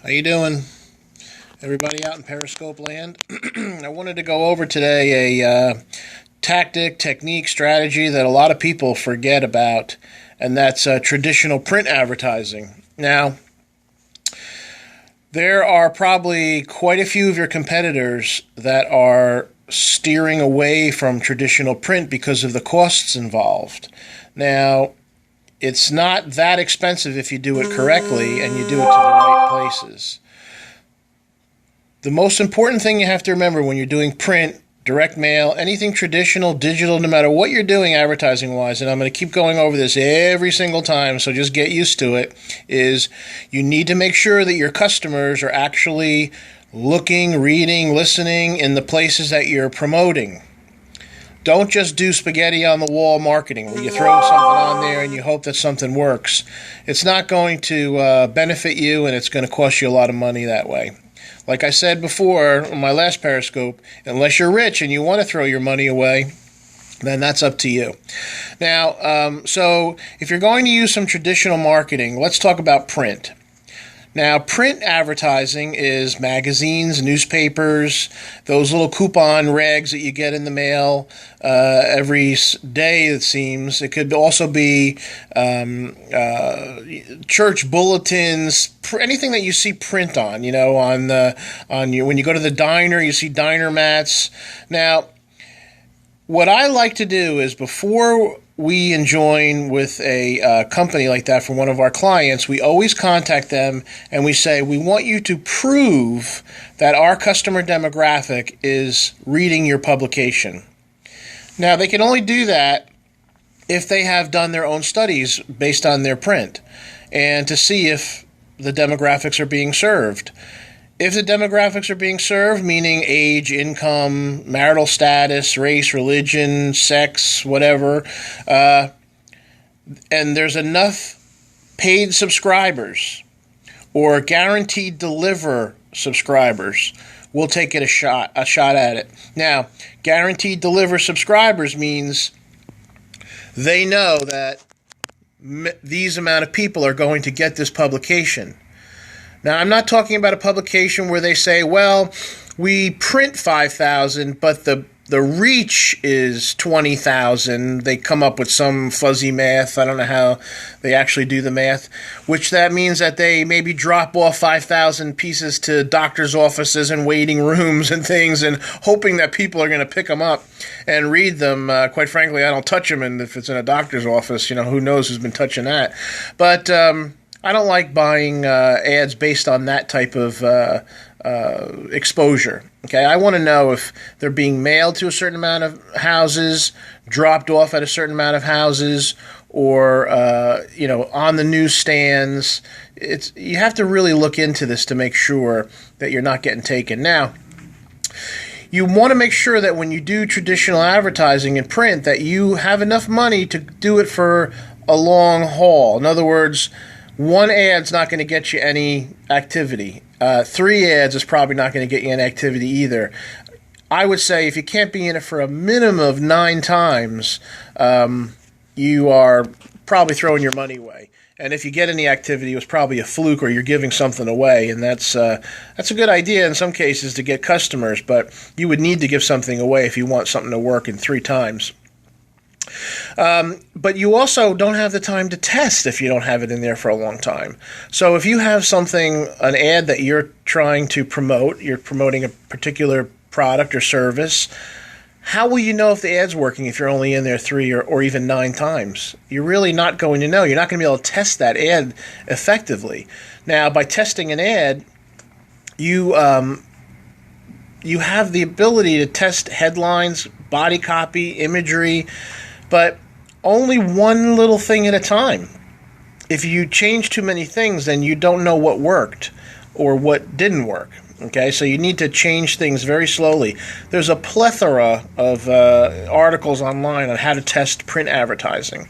How you doing, everybody out in Periscope land? I wanted to go over today a technique, strategy that a lot of people forget about, and that's traditional print advertising. Now, there are probably quite a few of your competitors that are steering away from traditional print because of the costs involved. Now, it's not that expensive if you do it correctly and you do it to the right places. The most important thing you have to remember when you're doing print, direct mail, anything traditional, digital, no matter what you're doing advertising-wise, and I'm going to keep going over this every single time, so just get used to it, is you need to make sure that your customers are actually looking, reading, listening in the places that you're promoting. Don't just do spaghetti on the wall marketing where you throw something on there and you hope that something works. It's not going to benefit you, and it's going to cost you a lot of money that way. Like I said before on my last Periscope, unless you're rich and you want to throw your money away, then that's up to you. Now, so if you're going to use some traditional marketing, let's talk about print. Now, print advertising is magazines, newspapers, those little coupon rags that you get in the mail every day, it seems. It could also be church bulletins, anything that you see print on, when you go to the diner, you see diner mats. Now, what I like to do is before we join with a company like that for one of our clients, we always contact them and we say, we want you to prove that our customer demographic is reading your publication. Now, they can only do that if they have done their own studies based on their print and to see if the demographics are being served. If the demographics are being served, meaning age, income, marital status, race, religion, sex, whatever, and there's enough paid subscribers or guaranteed deliver subscribers, we'll take it a shot at it. Now, guaranteed deliver subscribers means they know that these amount of people are going to get this publication. Now, I'm not talking about a publication where they say, well, we print 5,000, but the reach is 20,000. They come up with some fuzzy math. I don't know how they actually do the math, which that means that they maybe drop off 5,000 pieces to doctors' offices and waiting rooms and things and hoping that people are going to pick them up and read them. Quite frankly, I don't touch them, and if it's in a doctor's office, who knows who's been touching that. But I don't like buying ads based on that type of exposure. Okay, I want to know if they're being mailed to a certain amount of houses, dropped off at a certain amount of houses, or on the newsstands. You have to really look into this to make sure that you're not getting taken. Now, you want to make sure that when you do traditional advertising in print, that you have enough money to do it for a long haul. In other words, one ad's not going to get you any activity. 3 ads is probably not going to get you any activity either. I would say if you can't be in it for a minimum of 9 times, you are probably throwing your money away. And if you get any activity, it was probably a fluke or you're giving something away. And that's a good idea in some cases to get customers, but you would need to give something away if you want something to work in 3 times. But you also don't have the time to test if you don't have it in there for a long time. So if you have an ad that you're trying to promote, you're promoting a particular product or service, how will you know if the ad's working if you're only in there 3 or even 9 times? You're really not going to know. You're not going to be able to test that ad effectively. Now, by testing an ad, you have the ability to test headlines, body copy, imagery, but only one little thing at a time. If you change too many things, then you don't know what worked or what didn't work. Okay, so you need to change things very slowly. There's a plethora of articles online on how to test print advertising,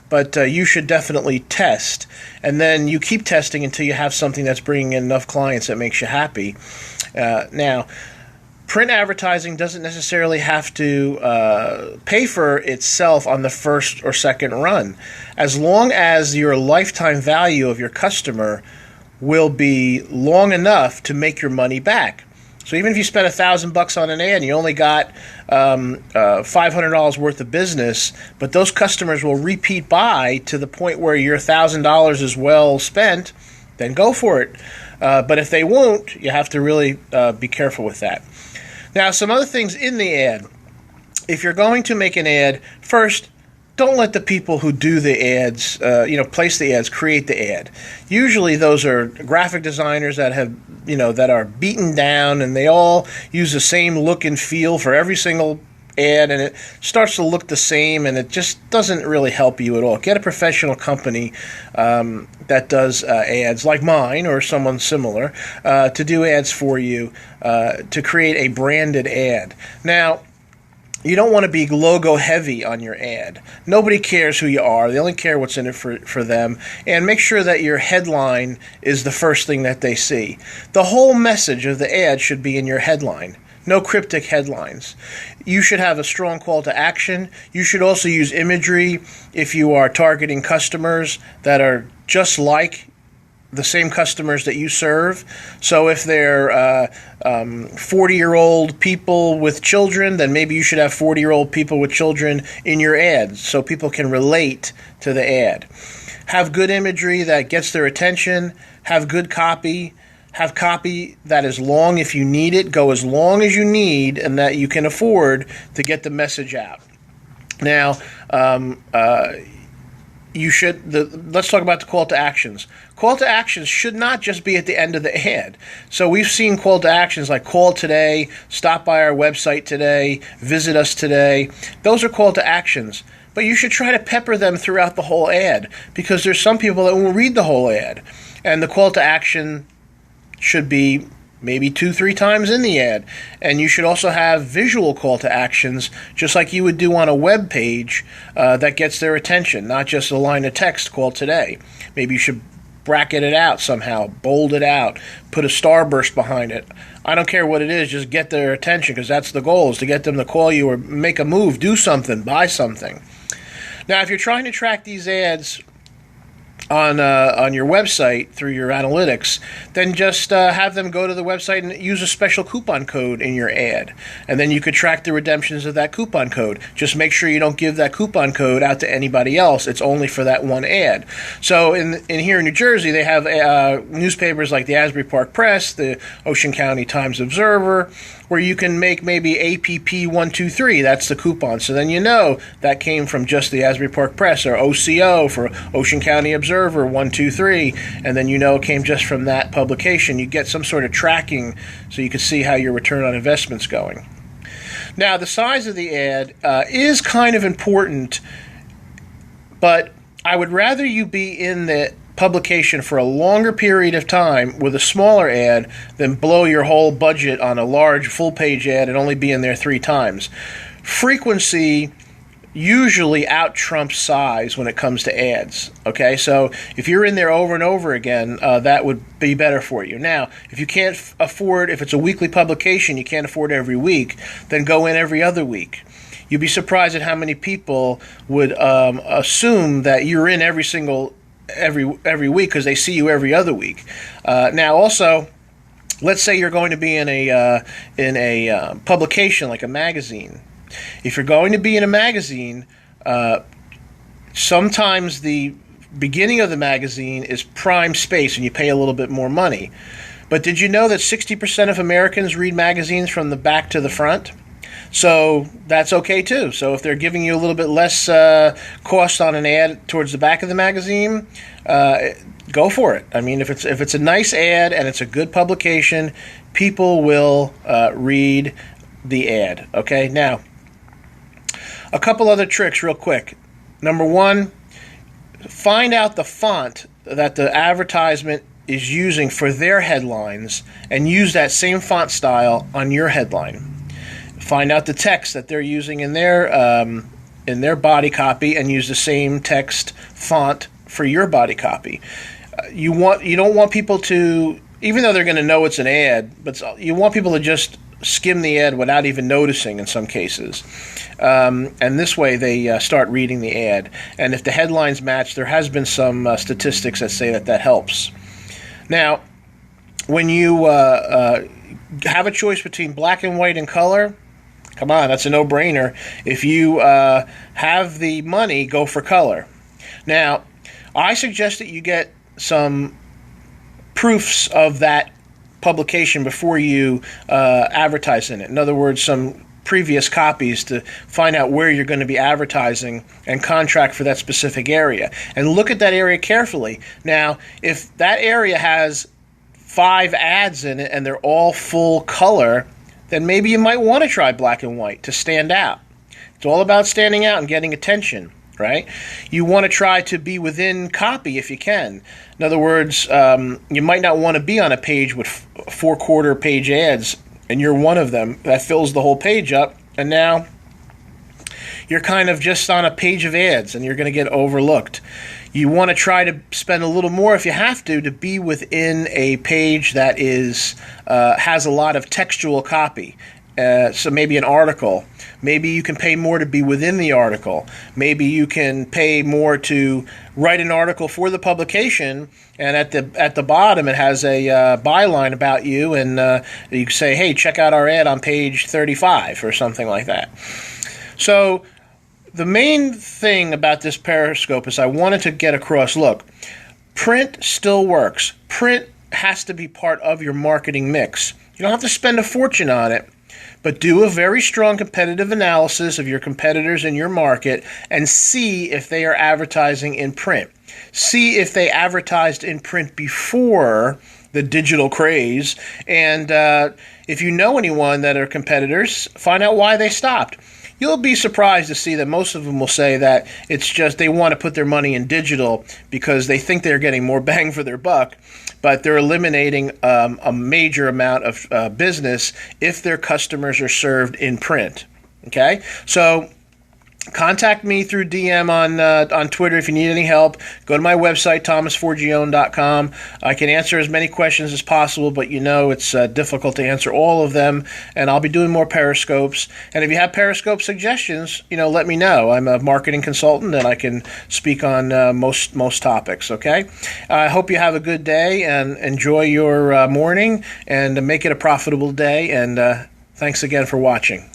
but you should definitely test, and then you keep testing until you have something that's bringing in enough clients that makes you happy. Now, print advertising doesn't necessarily have to pay for itself on the first or second run. As long as your lifetime value of your customer will be long enough to make your money back. So even if you spent $1,000 on an ad and you only got $500 worth of business, but those customers will repeat buy to the point where your $1,000 is well spent, then go for it. But if they won't, you have to really be careful with that. Now, some other things in the ad. If you're going to make an ad, first, don't let the people who do the ads, place the ads, create the ad. Usually those are graphic designers that have, that are beaten down, and they all use the same look and feel for every single ad, and it starts to look the same, and it just doesn't really help you at all. Get a professional company that does ads like mine or someone similar to do ads for you, to create a branded ad. Now, you don't want to be logo heavy on your ad. Nobody cares who you are. They only care what's in it for them. And make sure that your headline is the first thing that they see. The whole message of the ad should be in your headline. No cryptic headlines. You should have a strong call to action. You should also use imagery if you are targeting customers that are just like the same customers that you serve. So if they're 40-year-old people with children, then maybe you should have 40-year-old people with children in your ads so people can relate to the ad. Have good imagery that gets their attention. Have good copy. Have copy that is long if you need it. Go as long as you need and that you can afford to get the message out. Now, let's talk about the call to actions. Call to actions should not just be at the end of the ad. So we've seen call to actions like call today, stop by our website today, visit us today. Those are call to actions. But you should try to pepper them throughout the whole ad, because there's some people that won't read the whole ad. And the call to action should be maybe 2-3 times in the ad. And you should also have visual call to actions, just like you would do on a web page that gets their attention, not just a line of text, call today. Maybe you should bracket it out somehow, bold it out, put a starburst behind it. I don't care what it is, just get their attention, because that's the goal, is to get them to call you or make a move, do something, buy something. Now, if you're trying to track these ads on your website through your analytics, then just have them go to the website and use a special coupon code in your ad. And then you could track the redemptions of that coupon code. Just make sure you don't give that coupon code out to anybody else. It's only for that one ad. So in here in New Jersey, they have newspapers like the Asbury Park Press, the Ocean County Times Observer, where you can make maybe APP123, that's the coupon. So then you know that came from just the Asbury Park Press, or OCO for Ocean County Observer 123, and then you know it came just from that publication. You get some sort of tracking so you can see how your return on investment's going. Now, the size of the ad is kind of important, but I would rather you be in the publication for a longer period of time with a smaller ad than blow your whole budget on a large full-page ad and only be in there 3 times. Frequency usually out-trumps size when it comes to ads. Okay, so if you're in there over and over again, that would be better for you. Now, if you can't afford, if it's a weekly publication, you can't afford every week, then go in every other week. You'd be surprised at how many people would assume that you're in every week because they see you every other week. Now, also, let's say you're going to be in a publication like a magazine. If you're going to be in a magazine, sometimes the beginning of the magazine is prime space and you pay a little bit more money. But did you know that 60% of Americans read magazines from the back to the front? So that's okay too. So if they're giving you a little bit less cost on an ad towards the back of the magazine, go for it. I mean, if it's a nice ad and it's a good publication, people will read the ad. Okay, now a couple other tricks real quick. Number one, find out the font that the advertisement is using for their headlines and use that same font style on your headline. Find out the text that they're using in their body copy and use the same text font for your body copy. You don't want people to, even though they're going to know it's an ad, but you want people to just skim the ad without even noticing in some cases. And this way they start reading the ad. And if the headlines match, there has been some statistics that say that helps. Now, when you have a choice between black and white and color, come on, that's a no-brainer. If you have the money, go for color. Now, I suggest that you get some proofs of that publication before you advertise in it. In other words, some previous copies to find out where you're going to be advertising and contract for that specific area. And look at that area carefully. Now, if that area has 5 ads in it and they're all full color, then maybe you might want to try black and white to stand out. It's all about standing out and getting attention, right? You want to try to be within copy if you can. In other words, you might not want to be on a page with 4-quarter page ads, and you're one of them that fills the whole page up, and now you're kind of just on a page of ads and you're going to get overlooked. You want to try to spend a little more if you have to be within a page that is has a lot of textual copy. So maybe an article. Maybe you can pay more to be within the article. Maybe you can pay more to write an article for the publication, and at the bottom it has a byline about you, and you can say, hey, check out our ad on page 35 or something like that. So the main thing about this Periscope is I wanted to get across, look, print still works. Print has to be part of your marketing mix. You don't have to spend a fortune on it, but do a very strong competitive analysis of your competitors in your market and see if they are advertising in print. See if they advertised in print before the digital craze, and if you know anyone that are competitors, find out why they stopped. You'll be surprised to see that most of them will say that it's just they want to put their money in digital because they think they're getting more bang for their buck, but they're eliminating a major amount of business if their customers are served in print. Okay? So contact me through DM on Twitter if you need any help. Go to my website, thomasforgione.com. I can answer as many questions as possible, but you know it's difficult to answer all of them, and I'll be doing more Periscopes. And if you have Periscope suggestions, let me know. I'm a marketing consultant, and I can speak on most topics, okay? I hope you have a good day, and enjoy your morning, and make it a profitable day, and thanks again for watching.